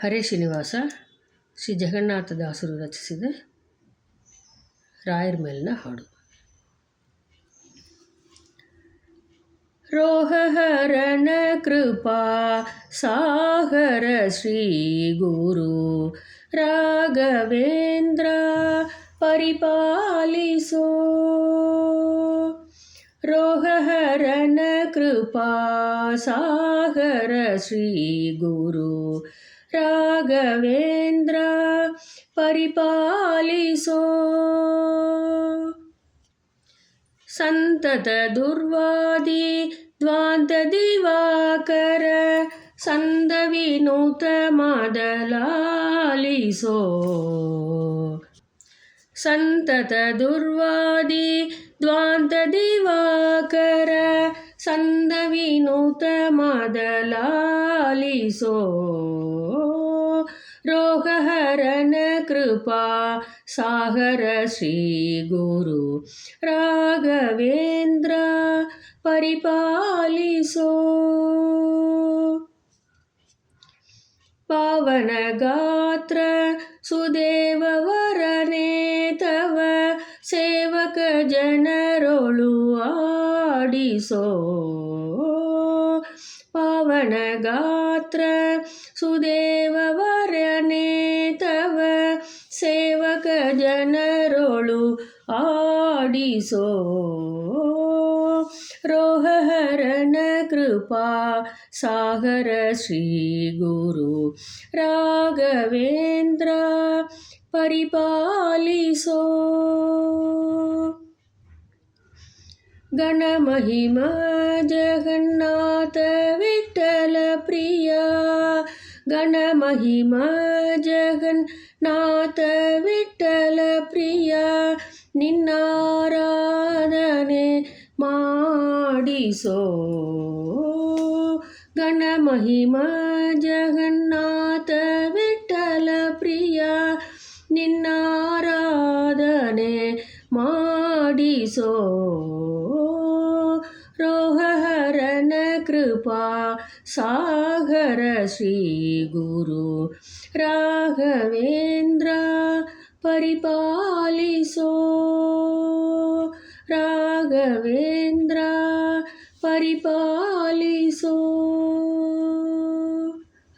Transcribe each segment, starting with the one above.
ಹರೇ ಶ್ರೀನಿವಾಸ ಶ್ರೀ ಜಗನ್ನಾಥದಾಸರು ರಚಿಸಿದ ರಾಯರ ಮೇಲಿನ ಹಾಡು. ರೋಹಹರನ ಕೃಪಾ ಸಾಗರ ಶ್ರೀ ಗುರು ರಾಘವೇಂದ್ರ ಪರಿಪಾಲಿಸೋ. ರೋಹಹರನ ಕೃಪಾ ಸಾಗರ ಶ್ರೀ ಗುರು ರಾಘವೇಂದ್ರ ಪರಿಪಾಲಿಸೋ. ಸಂತತ ದುರ್ವಾದಿ ದ್ವಾಂತ ದಿವಾಕರ ಸಂದ ವಿನೂತ ಮದಲಾಲಿಸೋ. ಸಂತತ ದುರ್ವಾದಿ ದ್ವಾಂತ ದಿವಾಕರ ಸಂದ ವಿನೂತ ಮದಲಾಲಿಸೋ. ರೋಗಹರನ ಕೃಪಾ ಸಾಗರ ಶ್ರೀ ಗುರು ರಾಘವೇಂದ್ರ ಪರಿಪಾಲಿಸೋ. ಪಾವನ ಗಾತ್ರ ಸುದೇವ ವರನೇ ತವ ಸೇವಕ ಜನರೊಳು ಆಡಿಸೋ. ಪಾವನ ಗಾತ್ರ ಸುದೇವ ವರನೇ ತವ ಸೇವಕ ಜನರೊಳು ಆಡಿಸೋ. ರೋಹಹರನ ಕೃಪಾ ಸಾಗರ ಶ್ರೀ ಗುರು ರಾಘವೇಂದ್ರ ಪರಿಪಾಲಿಸೋ. ಗಣಮಹಿಮ ಜಗನ್ನಾಥ ವಿಠಲ ಪ್ರಿಯ ಗಣಮಹಿಮ ಜಗನ್ನಾಥ ವಿಠಲ ಪ್ರಿಯ ನಿನ್ನಾರಾಧನೆ ಮಾಡಿಸೋ. ಗಣಮಹಿಮ ಜಗನ್ನಾಥ ವಿಠಲ ಪ್ರಿಯ ನಿನ್ನಾರಾಧನೆ ಮಾಡಿಸೋ. ರೋಹಹರನ ಕೃಪಾ ಸಾಗರ ಶ್ರೀ ಗುರು ರಾಘವೇಂದ್ರ ಪರಿಪಾಲಿಸೋ. ರಾಘವೇಂದ್ರ ಪರಿಪಾಲಿಸೋ.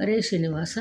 ಹರೇ ಶ್ರೀನಿವಾಸ.